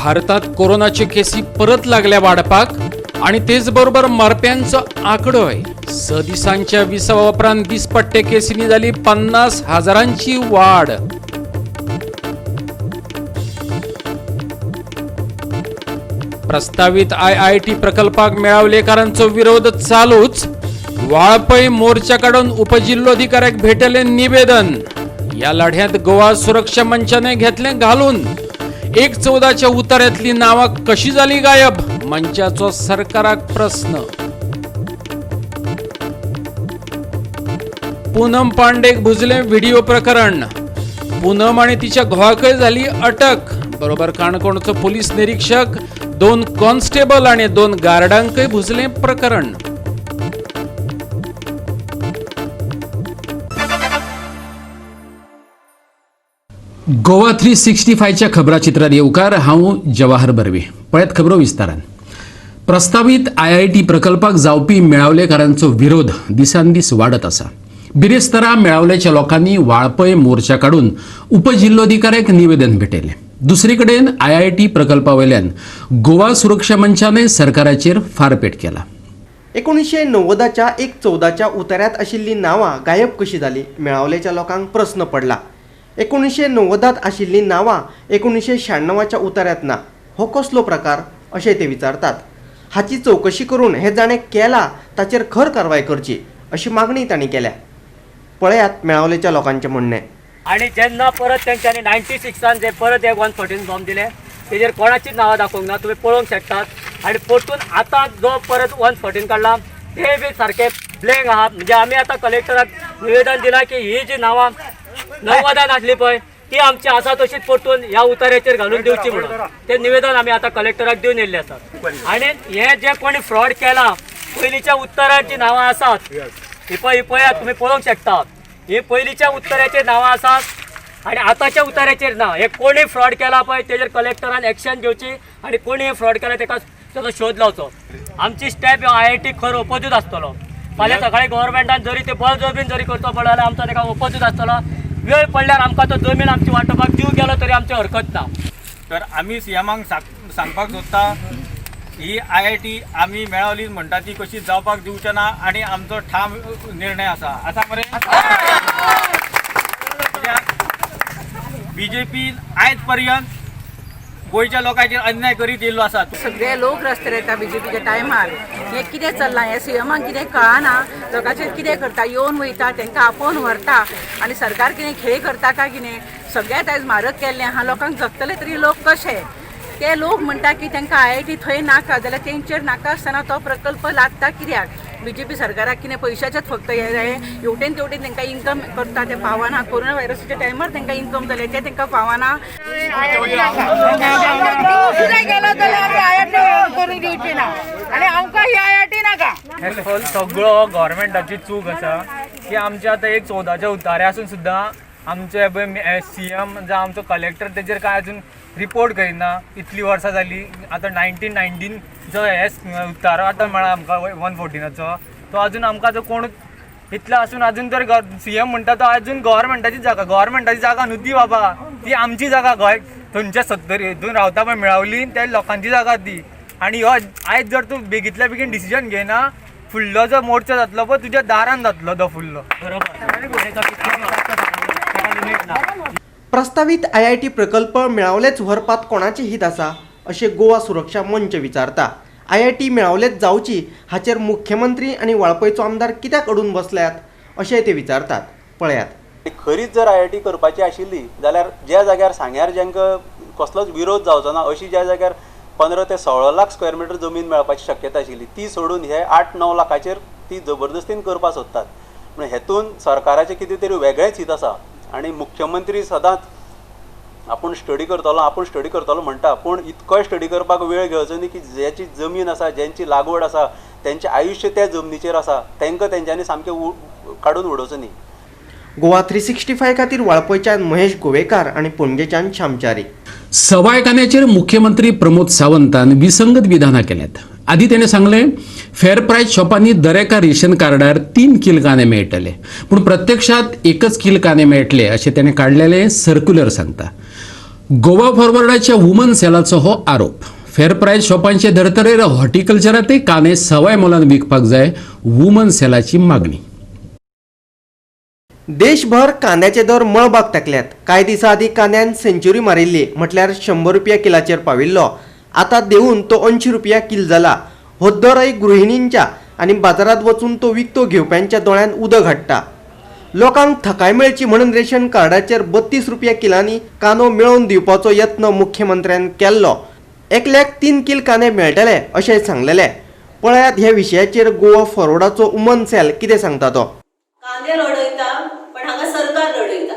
भारतात कोरोनाचे केसी परत लागल्या वाढपाक आणि तेच बरोबर मरप्यांचं आकडोय स दिसांच्या 20 उपरांत दिसपट्टे केसींनी झाली 50,000ची वाढ। प्रस्तावित IIT प्रकल्पाक मेळावलेकारांचो विरोध चालूच। वाळपय मोर्चाकडून उपजिल्हाधिकाऱ्याक भेटले निवेदन। या लढ्यात गोवा सुरक्षा मंचाने घेतले घालून। 1/14च्या उतार्यातली नावा कशी झाली गायब, मंचाचो सरकाराक प्रश्न। पूनम पांडेक भुजले व्हिडिओ प्रकरण। पूनम आणि तिच्या घोवाकय झाली अटक। बरोबर काणकोणचो पोलीस निरीक्षक, 2 कॉन्स्टेबल आणि 2 गार्डांकय भुजले प्रकरण। गोवा 365च्या खबराचित्रात येवकार। हांव जवाहर बर्वे। पळयत खबरो विस्तारान। प्रस्तावित IIT प्रकल्पाक जावपी मेळावलेकारांचो विरोध दिसान दीस वाडत आसा। बिरेस्तारा मेळावल्याच्या लोकांनी वाळपय मोर्चा काढून उपजिल्हाधिकाऱ्याक निवेदन भेटयले। दुसरे कडेन IIT प्रकल्पावयल्यान गोवा सुरक्षा मंचाने सरकाराचेर फारपेट केला। 1990च्या 1/14च्या उतार्यात आशिल्ली नावां गायब कशी जाली, मेळावल्याच्या लोकांक प्रश्न पडला। 1990त आशिल्ली नावां 1996च्या उतार्यात ना, हो कसलो प्रकार अशें ते विचारतात। हाची चौकशी करून हे जाणे केला ताचेर खर कारवाय करची अशी मागणी तांणी केल्या। पळयात मेळावल्याच्या लोकांचे म्हणणे। आणि जेन्ना परत तेंच्यांनी 96 जे परत एक 114 बॉम्ब दिले तेजेर कोणाचीच नावां दाखोवंक ना, तुम्ही पळोवंक शकतात। आणि परतून आता जो परत 114 काढला ते बी सारखे ब्लँक आहात। म्हणजे आम्ही आता कलेक्टराक निवेदन दिला की ही जी नावां 90त आसली पळय ती आमची आसा तशीच परतून ह्या उतार्याचेर घालून दिवची म्हणून ते निवेदन आम्ही आता कलेक्टराक दिवन येयल्ले आसात। आणि हे जे कोणी फ्रॉड केला, पयलींच्या उतार्यात जी नावां आसात ही पळयात तुम्ही पळोवंक शकतात। ही पयलींच्या उतार्याचेर नावां आसात आणि आतांच्या उतार्याचेर ना। हे कोणी फ्रॉड केला पळय तेजेर कलेक्टरान एक्शन घेवची आणि कोणी हे फ्रॉड केला तेजो शोध लावचो। आमची स्टेप IIT खर ओपोजीट आसतलो। फाल्यां सकाळी गव्हर्मेंटान जरी ते बळजबरीन जरी करचो पडलो जाल्यार आमचो तेका ओपोजीट आसतलो। वेळ पडल्यार आमकां तो जमीन आमची वांटोवपाक जीव गेलो तरी आमची हरकत ना। तर आम्ही सीएमांक सांगपाक सोदता ही IIT आम्ही मेळावली म्हणटा ती कशी जावपाक दिवचे ना आणि आमचो ठाम निर्णय आसा मरे। BJP आयज पर्यंत गोयच्या लोकांचेर अन्याय करीत येयल्लो आसा। सगळे लोक रस्त्यार येता BJPच्या टायमार। हे कितें चल्लां, हे सीएमाक कितें कळना, लोकांचेर कितें करता, येवन वयता तांकां आपोवन व्हरता आणि सरकार कितें खेळ करता काय कितें। सगळ्यात आयज म्हारग केल्लें आहा, लोकांक जगतले तरी लोक कशे। ते लोक म्हणटा की तांकां IIT थंय नाका, जाल्यार तेंचेर नाका आसतना तो प्रकल्प लागता कित्याक। BJP सरकाराक कितें पयशाचेच फक्त हेवटेन तेवटेन तांकां इन्कम करता ते पावना। कोरोना व्हायरसाच्या टायमार तांकां इन्कम जालें ते तांकां पावना। सगळो गव्हर्मेंटाची चूक आसा की आमच्या आता 1/14च्या उतार्या आसून सुद्दां आमचे CM जावं आमचो कलेक्टर तेजेर काय अजून रिपोर्ट करिना। इतली वर्सां जाली। आता 1919 जो हे उतारो आतां मेळ्ळा आमकां 114चो, तो अजून आमकां जो कोण इतलो आसून अजून तर CM म्हणटा तो अजून गव्हर्मेंटाची जागा न्हू ती बाबा, ती आमची जागा। गोंय थंयच्या 70 हितून रावता पळय मेळावली त्या लोकांची जागा ती। आणि हो आयज जर तूं बेगीतल्या बेगीन डिसिजन घेना, फुडलो जो मोर्चो जातलो पळय तुज्या दारान जातलो तो फुडलो। प्रस्तावित IIT प्रकल्प मेळावलेच व्हरपात कोणाचे हित आसा अशें गोवा सुरक्षा मंच विचारता। IIT मेळावलेच जावची हाचेर मुख्यमंत्री आणि वाळपयचो आमदार कित्याक अडून बसल्यात अशें ते विचारतात। पळयात। खरीच जर IIT करपाची आशिल्ली जाल्यार ज्या जाग्यार सांग्यार जांकां कसलोच विरोध जावचो ना अशी ज्या जाग्यार 15 ते 16 लाख स्क्वेअर मिटर जमीन मेळपाची शक्यता आशिल्ली ती सोडून हे 8-9 लाखाचेर ती जबरदस्तीन करपाक सोदतात। पूण हेतून सरकाराचें कितें तरी वेगळेंच हित आसा। आणि मुख्यमंत्री सदांच आपूण स्टडी करतलो म्हणटा, पूण इतकोय स्टडी करपाक वेळ घेवचो न्ही की ज्याची जमीन आसा, ज्यांची लागवड आसा, त्यांचें आयुश्य त्या जमनीचेर आसा तांकां तेंच्यांनी सामकें काडून उडोवचो न्ही। गोवा 365 खातीर वाळपयच्यान महेश गोवेकार आणि पणजेच्यान श्यामचारी। सवायखान्याचेर मुख्यमंत्री प्रमोद सावंतान विसंगत विधानां केल्यात। आधी त्याने सांगले फेअर प्राइस शॉपांनी दरेका रेशन कार्डार 3 किल कांदे मेळटले, पूण प्रत्यक्षात 1च किल कांदे मेळटले अशें त्याने काढलेले सर्क्युलर सांगता। गोवा फॉरवर्डाच्या वुमन सेलाचो हो आरोप. फेर प्रायस शॉपांचे धर्तरेर हॉर्टिकल्चरांतय कांदे सवाय मोलान विकपाक जाय, वुमन सेलाची मागणी. देशभर कांद्याचे दर मळबाक टाकल्यात. कांय दिसा आदी कांद्यान सेंच्युरी मारिल्ली म्हटल्यार 100 रुपया किलाचेर पाविल्लो. आता देऊन तो 80 रुपया किल जाला. हो दरय गृहिणींच्या आनी बाजारात वचून तो विकतो घेवप्यांच्या दोळ्यान उदक हाडटा. लोकांक थकाय मेळची म्हणून रेशन कार्डाचेर 32 रुपया किलांनी कांदो मेळोवन दिवपाचो यत्न मुख्यमंत्र्यान केल्लो. एकल्याक 3 किल कांदे मेळटले अशें सांगलेले. पळयात ह्या विशयाचेर गोवा फॉरवर्डाचो वुमन सेल कितें सांगता तो. कांदे रडयता पण हांगा सरकार रडयता.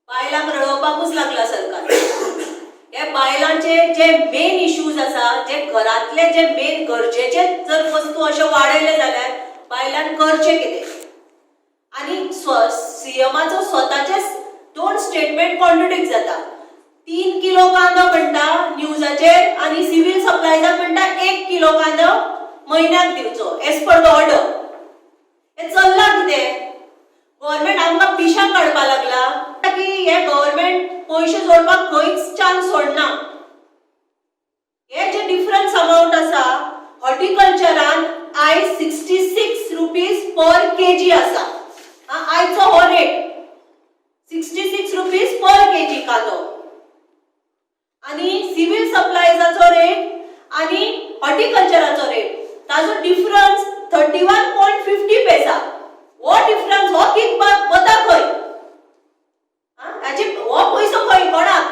बायलांक रडोवपाकूच लागला सरकार. हे बायलांचे जे मेन इश्यूज आसा, जे घरातले जे मेन गरजेचे जर वस्तू अशे वाडयले जाल्यार बायलांक करचें कितें. आणि सीएमाचो स्वताचे 2 स्टेटमेंट कॉन्ट्रडिक्ट जाता. 3 किलो कांदो म्हणटा न्यूजाचेर आणि सिव्हिल सप्लायजाक म्हणटा 1 किलो कांदो म्हयन्याक दिवचो एज पर द ऑर्डर. हे चल्ला कितें. गव्हर्नमेंट आमकां पिशां काडपाक लागला की हे गव्हर्नमेंट पयशे जोडपाक खंयच चान्स सोडना. हे जे डिफरन्स अमाउंट आसा हॉर्टिकल्चरान आयज 66 रुपीज पर केजी आसा. आयचो हो रेट 66 रुपीज पर केजी कांदो आणि सिव्हिल सप्लायजाचो रेट आणि हॉर्टिकल्चराचो रेट ताजो डिफरन्स 31.50 पैसा. हो डिफरन्स हो कितपत वता खंय. हाचे हो पयसो खंय कोणाक.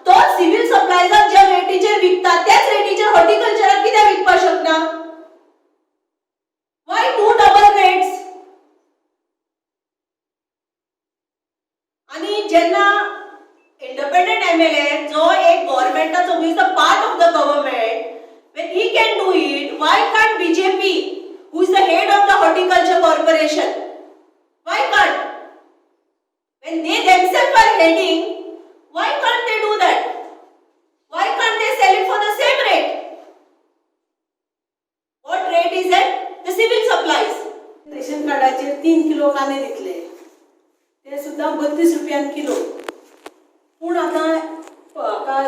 तो सिव्हिल सप्लायजार ज्या रेटीचेर विकता त्याच रेटीचेर हॉर्टिकल्चराक कित्याक विकपाक शकना. Why 2 double rates. आणि जेन्ना इंडिपेंडंट एमएलए जो एक गव्हर्नमेंटाचो who is the part of the government, when he can do it, why can't BJP, who is the head of the horticulture corporation, why can't? When they themselves are heading, why can't they do that? Why can't they sell it for the same rate? What rate is it? The civil supplies. Ration कार्डाचेर 3 kilo कांदे दितले, ते सुद्दां 32 रुपयान kilo. पूण आतां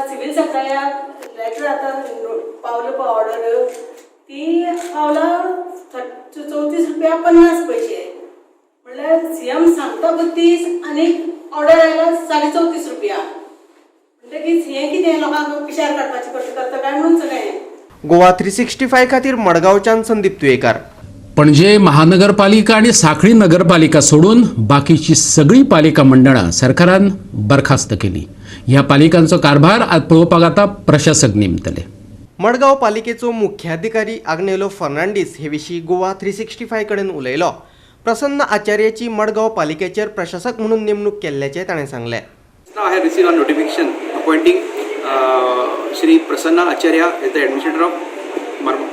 civil सप्लायाक letter आतां पावलं पळय ऑर्डर, ती पावला 34 रुपया 50 पैसे. म्हणल्यार सीएम सांगता 32 आनी ऑर्डर आयला 34.5 रुपया. म्हणटकीच हें कितें लोकांक पिशार काडपाचें करता काय म्हणून सगळें. गोवा 365 खातीर मडगांवच्यान संदीप तुयेकार. पणजे महानगरपालिका आणि साखळी नगरपालिका सोडून बाकीची सगळी पालिका मंडळां सरकारान बरखास्त केली. ह्या पालिकांचो कारभार आज पळोवपाक आता प्रशासक नेमतले. मडगांव पालिकेचो मुख्याधिकारी आग्नेलो फर्नांडीस हे विशीं गोवा 365 कडेन उलयलो. प्रसन्न आचार्याची मडगांव पालिकेचेर प्रशासक म्हणून नेमणूक केल्ल्याचें ताणें सांगलें. Now I have received a notification appointing Shri Prasanna Acharya as the administrator of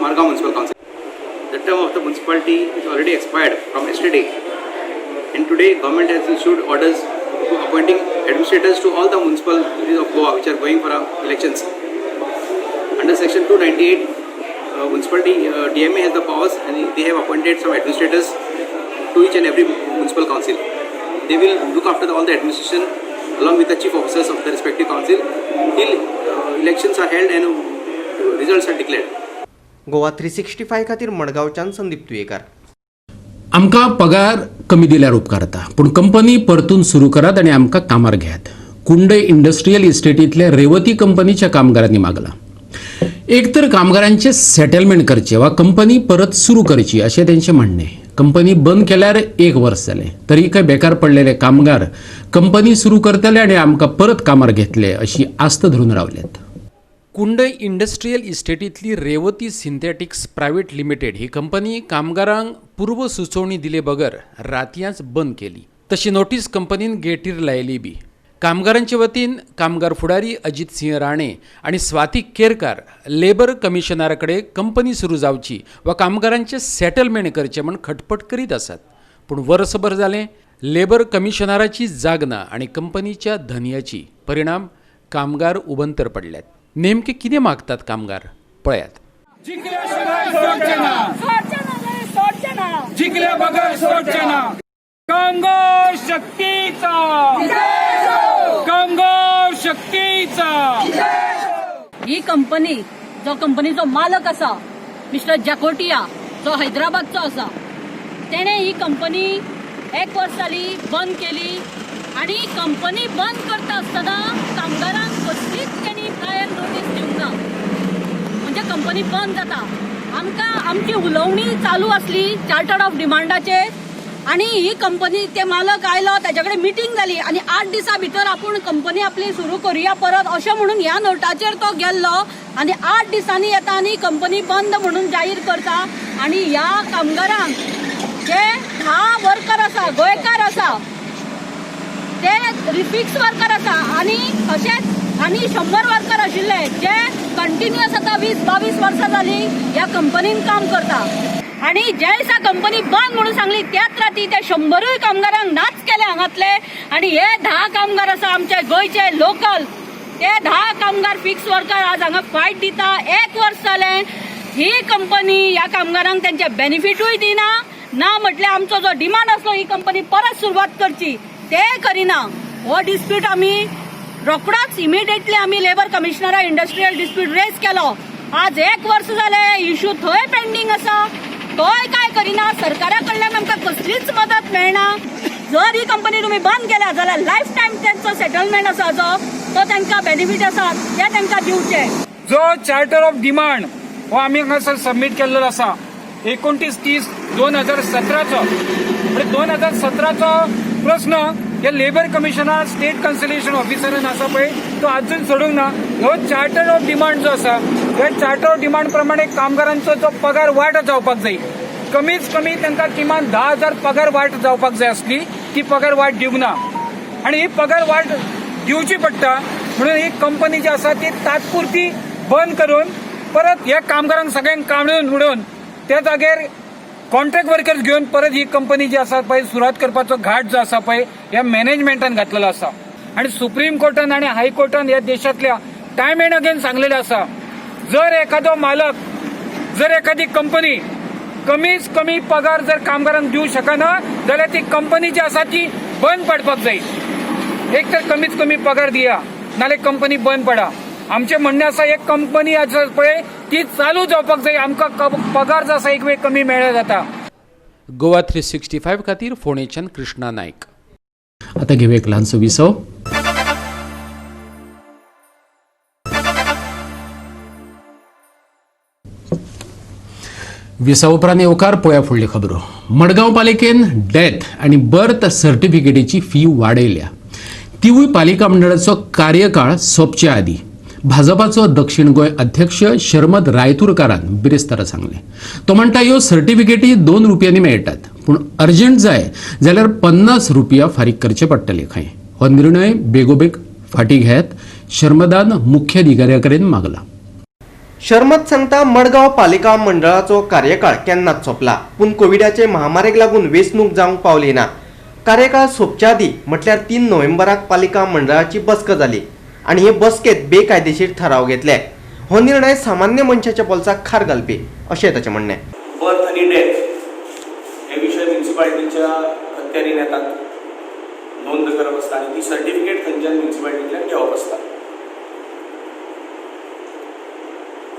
Margaon Municipal Council. The term of the municipality is already expired from yesterday, and today government has issued orders to appointing administrators to all the municipalities of Goa which are going for elections. Under section 298, municipality DMA has the powers and they have appointed some administrators to each and every municipal council. They will look after all the administration along with the chief officers of the respective council till elections are held and results are declared. Goa 365 खातीर मडगांवच्यान संदीप तुयेकार. आमकां पगार कमी दिल्यार उपकारता, पूण company परतून सुरू करात आणि आमकां कामार घेयात. कुंडय इंडस्ट्रियल इस्टेटींतल्या रेवती कंपनीच्या कामगारांनी मागला. एक तर कामगारांचे सेटलमेंट करचे वा कंपनी परत सुरू करची अशें तेंचें म्हणणें. कंपनी बंद केल्यार 1 वर्स जालें, तरी काय बेकार पडलेले कामगार कंपनी सुरू करतले आणि आमकां परत कामार घेतले अशी आस्त धरून रावल्यात. कुंडय इंडस्ट्रियल इस्टेटींतली रेवती सिंथेटिक्स प्रायव्हेट लिमिटेड ही कंपनी कामगारांक पूर्व सुचोवणी दिले बगर रातयांच बंद केली. तशी नोटीस कंपनीन गेटीर लायली बी. कामगारांचे वतीन कामगार फुडारी अजित सिंह राणे आणि स्वाती केरकार लेबर कमिशनराकडे कंपनी सुरू जावची वा कामगारांचे सेटलमेंट करचे म्हण खटपट करीत आसात. पूण वर्सभर जालें लेबर कमिशनराची जाग ना आणि कंपनीच्या धन्याची. परिणाम कामगार उबंतर पडल्यात. नेमके कितें मागतात कामगार पळयात. जिंकल्या बगर सोडचे ना. कामगार शक्तीचा, कामगार शक्तीचा. ही कंपनी जो कंपनीचो मालक आसा मिस्टर जॅकोटिया जो हैदराबादचो आसा तेणे ही कंपनी 1 वर्ष जाली बंद केली आणि कंपनी बंद करता आसतना कामगारांक कसलीच तेणी प्रायर नोटीस दिवंक ना. म्हणजे कंपनी बंद जाता. आमकां आमची उलोवणी चालू आसली चार्टर्ड ऑफ डिमांडाचेर आणि ही कंपनी ते मालक आयलो त्याच्या कडेन मिटींग जाली आणि 8 दिसां भितर आपूण कंपनी आपली सुरू करुया परत अशें म्हणून ह्या नोटाचेर तो गेल्लो आणि 8 दिसांनी येता आणि कंपनी बंद म्हणून जाहीर करता. आणि ह्या कामगारांक जे 10 वर्कर आसा गोंयकार आसा ते रिफिक्स वर्कर आसा आणि अशेंच आणि 100 वर्कर आशिल्ले जे कंटिन्युअस आता 20-22 वर्सां जाली ह्या कंपनीन काम करता. आणि ज्या दिसा कंपनी बंद म्हणून सांगली त्याच राती ते 100 कामगारांक नाच केले हांगातले. आणि हे 10 कामगार आसा आमचे गोंयचे लोकल ते 10 कामगार फिक्स वर्कर आज हांगा फायट दिता. 1 वर्ष जालें ही कंपनी ह्या कामगारांक त्यांचे बेनिफिटूय दिना ना. म्हटल्यार आमचो जो डिमांड आसलो ही कंपनी परत सुरवात करची ते करिना. हो डिस्प्यूट आमी रोखडोच इमिडिएटली आमी लेबर कमिशनरा इंडस्ट्रियल डिस्प्यूट रेज केलो. आज 1 वर्ष जालें इश्यू थंय पेंडिंग आसा तोय काय करिना. सरकारा कडल्यान आमकां कसलीच मदत मेळना. जर ही कंपनी तुम्ही बंद केल्या जाल्यार लायफ टायम त्यांचो सेटलमेंट आसा जो तो तांकां बेनिफीट आसा ते तांकां दिवचे. जो चार्टर ऑफ डिमांड हो आमी हांगासर सबमीट केल्लो आसा 29/30/2017चो. 2017चो प्रश्न हे लेबर कमिशनर स्टेट कन्सलेशन ऑफिसरान आसा पळय तो अजून सोडूंक ना. ह्यो चार्टर ऑफ डिमांड जो आसा ह्या चार्टर ऑफ डिमांड प्रमाणे कामगारांचो जो पगार वाट जावपाक जाय कमीच कमी तांकां किमान 10,000 पगार वाट जावपाक जाय आसली ती पगार वाट दिवंक ना. आणि ही पगार वाट दिवची पडटा म्हणून ही कंपनी जी आसा ती तात्पुरती बंद करून परत ह्या कामगारांक सगळ्यांक काडून उडोवन त्या जाग्यार कॉन्ट्रॅक्ट वर्कर्स घेवन परत ही कंपनी जी आसा पळय सुरवात करपाचो घाट जो आसा पळय ह्या मॅनेजमेंटान घातलेलो आसा. आणि सुप्रीम कोर्टान आणि हायकोर्टान ह्या देशातल्या टायम एंड अगेन सांगलेले आसा जर एखादो मालक जर एखादी कंपनी कमीच कमी पगार जर कामगारांक दिवंक शकना जाल्यार ती कंपनी जी आसा ती बंद पडपाक जाय. एक तर कमीच कमी पगार दिया नाल्यार कंपनी बंद पडा. आमचे म्हणणे आसा एक कंपनी आसा पळय ती चालू जावपाक जाय. आमकां पगार जो आसा एक वेळ कमी मेळ्ळ्या जाता. गोवा 365 खातीर फोंडेच्यान कृष्णा नायक. आता घेऊया एक ल्हानसो विसव. विसा उपरांत येवकार पळया फुडल्यो खबरो. मडगांव पालिकेन डेथ आनी बर्थ सर्टिफिकेटीची फी वाडयल्या. तिवूय पालिका मंडळाचो कार्यकाळ सोंपचे आदीं भाजपाचो दक्षिण गोंय अध्यक्ष शर्मद रायतुरकारान बिरेस्तारा सांगले. तो म्हणटा ह्यो सर्टिफिकेटी 2 रुपयांनी मेळटात पूण अर्जंट जाय जाल्यार 50 रुपया फारीक करचे पडटले खंय. हो निर्णय बेगोबेग फाटी घेत शर्मदान मुख्य अधिकाऱ्या कडेन मागला. शर्मत सांगता मडगांव पालिका मंडळाचो कार्यकाळ केन्नाच सोंपला पूण कोविडाचे महामारीक लागून वेंचणूक जावंक पावली ना. कार्यकाळ सोंपच्या आदीं म्हटल्यार 3 नोव्हेंबराक पालिका मंडळाची बसका जाली आणि हे बसकेत बेकायदेशीर ठराव घेतले. हो निर्णय सामान्य मनशाच्या पोलसाक खार घालपी अशें ताचें म्हणणें. बर्थ आनी डेथ हे विशय म्युन्सिपालिटीच्या अखत्यारीन येतात नोंद करप आसता आनी ती सर्टिफिकेट खंयच्यान म्युन्सिपालिटींतल्यान घेवप आसता.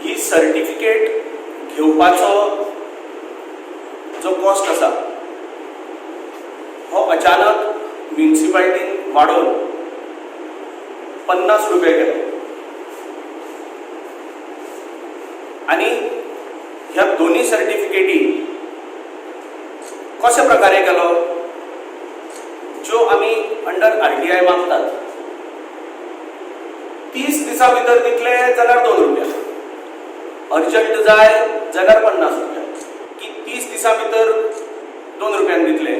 ही सर्टिफिकेट घेवपाचो जो कॉस्ट आसा हो अचानक म्युन्सिपालिटीन वाडोवन 50 रुपये केलो. आणि ह्या दोन्ही सर्टिफिकेटी कशा प्रकारे केलो ज्यो आमी अंडर RTI मागतात 30 दिसां भितर दितले जाल्यार 2 रुपया. अर्जंट जाय जाल्यार 50 रुपया. की 30 दिसां भितर 2 रुपयान दितले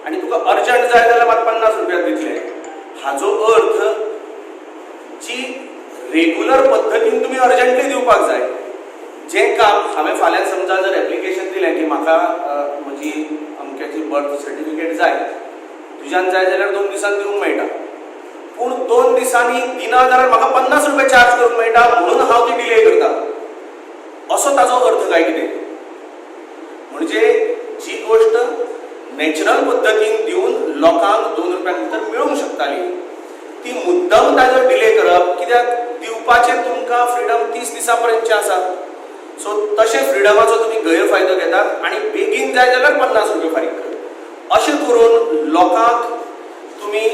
आनी तुका अर्जंट जाय जाल्यार मात 50 रुपयान दितले. हाचो अर्थ जी रेग्युलर पद्धतीन तुम्ही अर्जंटली दिवपाक जाय जें काम हांवें फाल्यां समजा जर एप्लिकेशन दिलें की म्हाका म्हजी अमक्याची बर्थ सर्टिफिकेट जाय तुज्यान जाय जाल्यार 2 दिसांनी दिवंक मेळटा पूण 2 दिसांनी दिना जाल्यार म्हाका 50 रुपया चार्ज करूंक मेळटा म्हणून हांव ती डिले करता असो ताचो अर्थ काय कितें. म्हणजे जी गोष्ट नॅचरल पद्धतीन दिवन लोकांक 2 रुपयां भितर मेळूंक शकताली ती मुद्दम ताजो डिले करप, कित्याक दिवपाचें तुमकां फ्रिडम 30 दिसां पर्यंतचे आसा. सो तशे फ्रिडमाचो तुमी गैरफायदो घेतात आनी बेगीन जाय जाल्यार 50 रुपया फारीक करतात. अशें करून लोकांक तुमी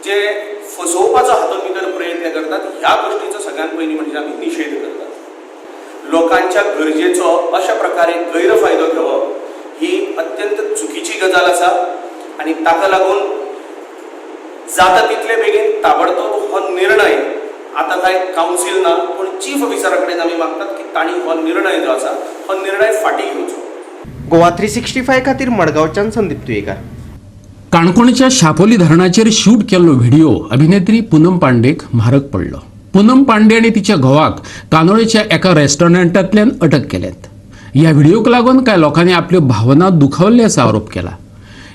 जे फसोवपाचो हातूंत भितर प्रयत्न करतात, ह्या गोष्टीचो सगळ्यात पयलीं म्हणजे आमी निशेध करतात. लोकांच्या गरजेचो अशा प्रकारे गैरफायदो घेवप ही अत्यंत चुकीची गजाल आसा आनी ताका लागून जाता तितले बेगीन ताबडतोब हो निर्णय, आता काय कावन्सील ना पूण चीफ ऑफिसरा कडेन आमी मागतात की तांणी हो निर्णय जो आसा हो निर्णय फाटीं घेवचो. गोवा 365 खातीर मडगांवच्यान संदीप तुयेकार. काणकोणच्या शापोली धरणाचेर शूट केल्लो व्हिडिओ अभिनेत्री पूनम पांडेक म्हारग पडलो. पूनम पांडे आणि तिच्या घोवाक कानोळेच्या एका रेस्टॉरंटांतल्यान अटक केल्यात. ह्या व्हिडिओक लागून कांय लोकांनी आपल्यो भावना दुखावल्याचा आरोप केला.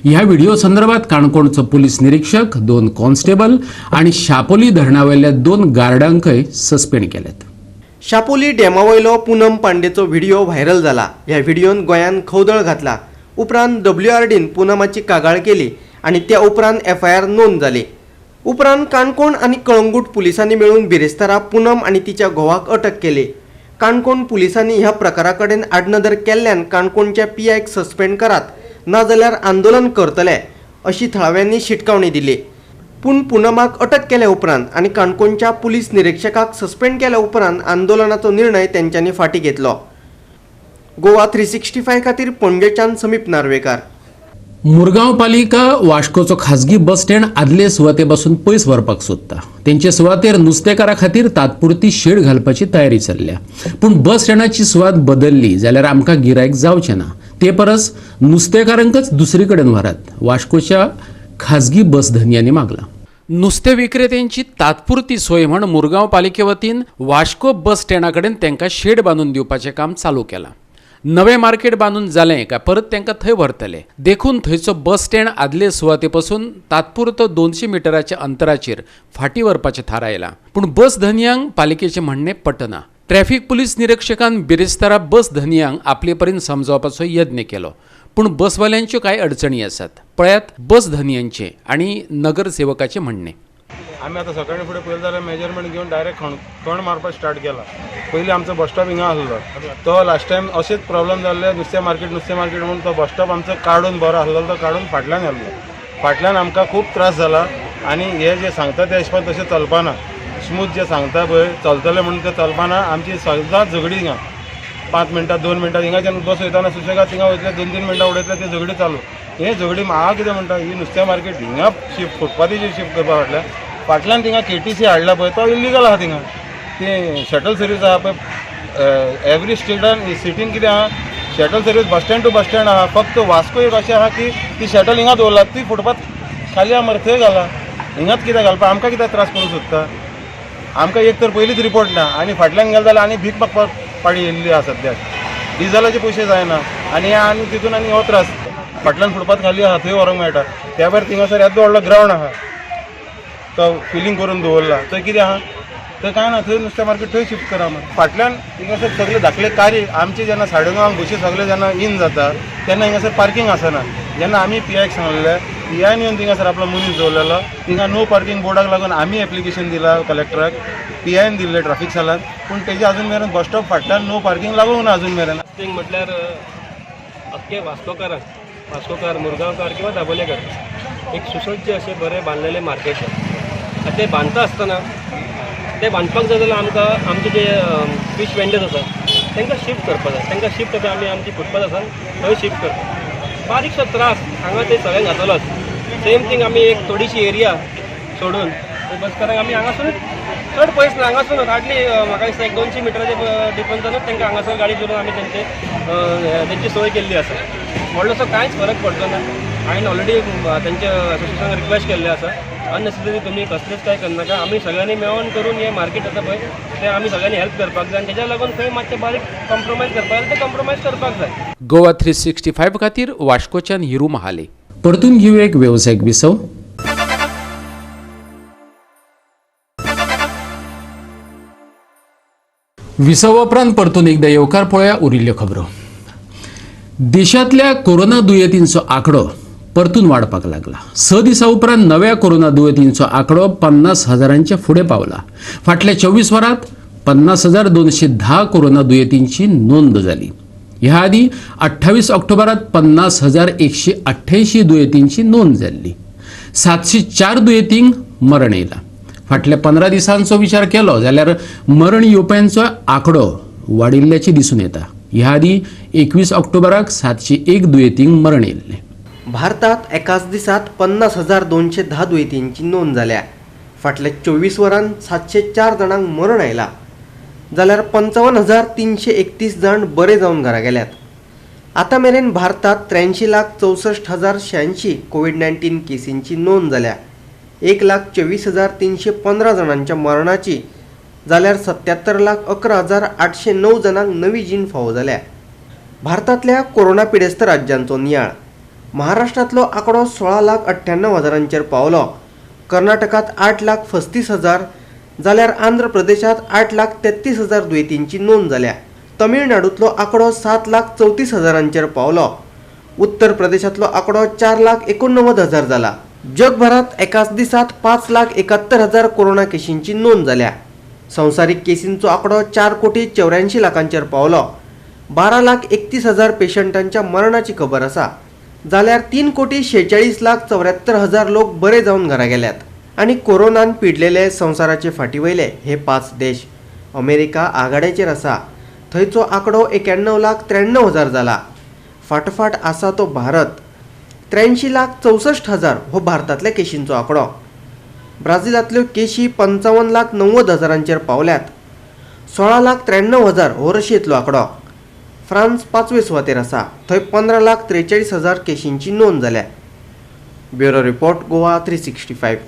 ह्या व्हिडिओ संदर्भात काणकोणचो पुलीस निरीक्षक, 2 कॉन्स्टेबल आणि शापोली धरणावयल्या 2 गार्डांकय सस्पेंड केल्यात. शापोली डॅमावयलो पूनम पांडेचो व्हिडिओ व्हायरल जाला. ह्या व्हिडिओन गोंयान खवदळ घातला. उपरांत WRDन पूनमाची कागाळ केली आणि त्या उपरांत FIR नोंद जाली. उपरांत काणकोण आणि कळंगूट पुलिसांनी मेळून बिरेस्तारा पूनम आणि तिच्या घोवाक अटक केली. काणकोण पुलिसांनी ह्या प्रकारा कडेन आडनदर केल्ल्यान काणकोणच्या PIक सस्पेंड करात, नाजाल्यार आंदोलन करतले अशी थळाव्यांनी शिटकावणी दिली. पूण पूनमाक अटक केल्या उपरांत आणि काणकोणच्या पुलीस निरीक्षकाक सस्पेंड केल्या उपरांत आंदोलनाचो निर्णय तेंच्यांनी फाटीं घेतलो. गोवा 365 खातीर पणजेच्यान समीप नार्वेकार. मुरगांव पालिका वास्कोचो खाजगी बस स्टँड आदले सुवाते पासून पयस व्हरपाक सोदता. तेंचे सुवातेर नुस्तेकारा खातीर तात्पुरती शेड घालपाची तयारी चल्ल्या. पूण बस स्टँडाची सुवात बदलली जाल्यार आमकां गिरायक जावचें ना. ते परस नुस्तेकारांकच दुसरी कडेन व्हरात, वास्कोच्या खाजगी बस धन्यांनी मागला. नुस्तें विक्रेत्यांची तात्पुरती सोय म्हण मुरगांव पालिके वतीन वास्को बस स्टँडा कडेन तांकां शेड बांदून दिवपाचें काम चालू केलां. नवें मार्केट बांदून जालें काय परत तांकां थंय व्हरतले. देखून थंयचो बस स्टँड आदले सुवाते पासून तात्पुरतो 200 मिटराच्या अंतराचेर फाटीं व्हरपाचें थारायलां. पूण बस धन्यांक पालिकेचें म्हणणें पटना. ट्रॅफिक पुलीस निरीक्षकान बिरेस्तारा बस धन्यांक आपले परीन समजावपाचो यत्न केलो. पूण बसवाल्यांच्यो कांय अडचणी आसात. पळयात बस धन्यांचे आनी नगरसेवकाचें म्हणणें. आमी आतां सकाळी फुडें पळयलें जाल्यार मेजरमेंट घेवन डायरेक्ट खण मारपाक स्टार्ट केला. पयलीं आमचो बस स्टॉप हिंगा आसलो. तो लास्ट टायम अशेंच प्रॉब्लेम जाल्ले, नुस्तें मार्केट म्हणून तो बस स्टॉप आमचो काडून बरो आसलो तो काडून फाटल्यान घातलो. फाटल्यान आमकां खूब त्रास जाला आनी हे जे सांगता ते हिशोबान तशें चलपाना. स्मूथ जे सांगता पळय चलतले म्हणून ते चलपाना. आमची सदांच झगडी हिंगा 5 मिनटां 2 मिनटां हिंगा जेन्ना बस वयताना सुशेगाद थिंगा वयतले 2-3 मिनटां उडयतले ते झगडी चालू. हे झगडी हांव कितें म्हणटा, ही नुस्तें मार्केट हिंगा शिफ्ट फुटपाथीचेर शिफ्ट करपा फाटल्यान थिंगा KTC हाडला पळय तो इल्लीगल आहा. थिंगा ती शटल सर्वीस आहा पळय. एवरी सिटीन कितें आहा, shuttle service bus stand to bus stand आहा. फक्त वास्को एक अशें आहा की ती शटल हिंगा दवरला, ती फुटपाथ खाली आहा मरे थंय घाला. हिंगाच कित्याक घालपा, आमकां कित्याक त्रास करूंक सोदता. आमकां एक तर पयलींच रिपोर्ट ना आनी फाटल्यान गेले जाल्यार आनी भीक मागपाक पाळी येयल्ली आहा सद्याक. डिझलाचे पयशे जायना आनी तितून आनी हो त्रास. फाटल्यान फुटपाथ खाली आहा थंय व्हरोंक मेळटा. त्या भायर थिंगासर येदो व्हडलो ग्रावंड आहा तो फिलिंग करून दवरला. थंय कितें आहा, थंय कांय ना. थंय नुस्तें मार्केट थंय शिफ्ट करा. फाटल्यान हिंगासर सगळे धाकले कारी आमचे जेन्ना 9:30 बशी सगळे जेन्ना इन जाता तेन्ना हिंगासर पार्किंग आसना. जेन्ना आमी PIक सांगलें, PIन येवन थिंगासर आपलो मनीस दवरलेलो. थिंगा नो पार्किंग बोर्डाक लागून आमी एप्लिकेशन दिला कलेक्टराक, PIन दिल्लें ट्रॅफिक सालान. पूण तेजे अजून मेरेन बस स्टॉप फाटल्यान नो पार्किंग लागूंक ना अजून मेरेन. म्हटल्यार अख्खे वास्कोकार मुरगांवकार किंवा दाबोलेकर एक सुसज्ज अशें बरें बांदलेलें मार्केट आहे. ते बांदता आसतना ते बांदपाक जाय जाल्यार आमकां आमचे जे फीश वेंडर्स आसा तांकां शिफ्ट करपाक जाय. तांकां शिफ्ट करता आमी आमची फुटपाथ आसा थंय शिफ्ट करता. बारीकसो त्रास हांगा ते सगळ्यांक जातलोच. सेम थींग आमी एक थोडीशी एरिया सोडून बसकारांक आमी हांगासून चड पयस ना, हांगासून हार्डली म्हाका दिसता 100-200 मिटराच्या डिफरन्सानूच तांकां हांगासर गाडी करून आमी तेंची सोय केल्ली आसा. व्हडलोसो कांयच फरक पडचो ना. हांवें ऑलरेडी तेंच्या असोसिएशनाक रिक्वेस्ट केल्लें आसा अननेसेसरी तुमी कसलेच कांय करनाका. आमी सगळ्यांनी मेळोन करून हें मार्केट आसा पळय तें आमी सगळ्यांनी हेल्प करपाक जाय आनी तेच्या लागून खंय मातशें बारीक कॉम्प्रोमायज करपाक जाय ते कॉम्प्रोमायज करपाक जाय. गोवा 365 खातीर वास्कोच्यान हिरू महाले. परतून घेवया एक वेवसायीक विसव. विसव उपरांत परतून एकदा येवकार पळोवया उरिल्ल्यो खबरो. देशांतल्या कोरोना दुयेंतींचो आंकडो परतून वाडपाक लागला. 6 दिसां उपरांत नव्या कोरोना दुयेंतींचो आंकडो 50,000च्या फुडें पावला. फाटल्या 24 वरांत 50,210 कोरोना दुयेंतींची नोंद जाली. ह्या आदी 28 ऑक्टोबरात 50,188 दुयेंतींची नोंद जाल्ली. 704 दुयेंतींक मरण येयला. फाटल्या 15 दिसांचो विचार केलो जाल्यार मरण येवप्यांचो आंकडो वाडिल्ल्याचे दिसून येता. ह्या आदी 21 ऑक्टोबराक 701 दुयेंतींक मरण येयल्लें. भारतात एकाच दिसात 50,210 दुयेंतींची नोंद जाल्या. फाटल्या 24 वरांत 704 जाणांक मरण आयला जाल्यार 55,331 जाण बरे जावन घरा गेल्यात. आतां मेरेन भारतात 83,64,086 कोविड-19 केसींची नोंद जाल्या. 1,24,315 जाणांच्या मरणाची जाल्यार 77,11,809 जाणांक नवी जीण फावो जाल्या. भारतांतल्या कोरोना पिडेस्त राज्यांचो नियाळ. महाराष्ट्रांतलो आंकडो 16,98,000 पावलो. कर्नाटकात 8,35,000 जाल्यार आंध्र प्रदेशात 8,33,000 दुयेंतींची नोंद जाल्या. तमिळनाडूंतलो आंकडो 7,34,000 पावलो. उत्तर प्रदेशांतलो आंकडो 4,89,000 जाला. जगभरात एकाच दिसात 5,71,000 कोरोना केशींची नोंद जाल्या. संवसारीक केसींचो आंकडो 4,84,00,000 पावलो. 12,31,000 पेशंटांच्या मरणाची खबर आसा. जाल्यार 3,46,74,000 लोक बरे जावन घरा गेल्यात. आनी कोरोनान पिडलेले संवसाराचे फाटीवयले हे 5 देश. अमेरिका आघाड्याचेर आसा. थंयचो आंकडो 91,93,000 जाला. फाटफाट आसा तो भारत. 83,64,000 हो भारतांतल्या केशींचो आंकडो. ब्राझीलांतल्यो केशी 55,90,000 पावल्यात. 16,93,000 हो रशियेंतलो आंकडो. फ्रांस 5वे सुवातेर आसा. थंय 15,43,000 केशींची नोंद जाल्या. Bureau report Goa 365.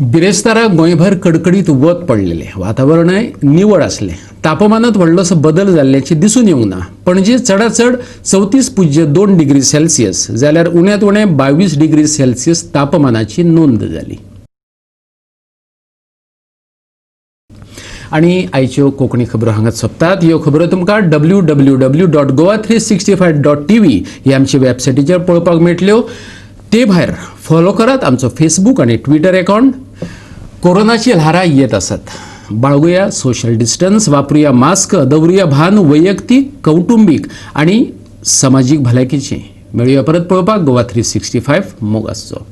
बिरेस्तारा गोंयभर कडकडीत वत पडलेले. वातावरणय निवळ आसलें. तापमानात व्हडलोसो बदल जाल्ल्याचें दिसून येवंक ना. पणजे चडांत चड 34.2 डिग्री सेल्सियस जाल्यार उण्यांत उणें 22 डिग्री सेल्सियस तापमानाची नोंद जाली. आनी आयच्यो कोंकणी खबरो हांगाच सोंपतात. ह्यो खबरो तुमकां www.goa365.tv ही आमची वेबसायटीचेर पळोवपाक मेळटल्यो. ते भायर फॉलो करात आमचो फेसबूक आनी ट्विटर अकाउंट. कोरोनाची ल्हारां येत आसात. बाळगुया सोशल डिस्टन्स, वापरुया मास्क, दवरुया भान वैयक्तीक, कौटुंबीक आनी समाजीक भलायकेचें. मेळुया परत पळोवपाक गोवा 365 मोगासचो.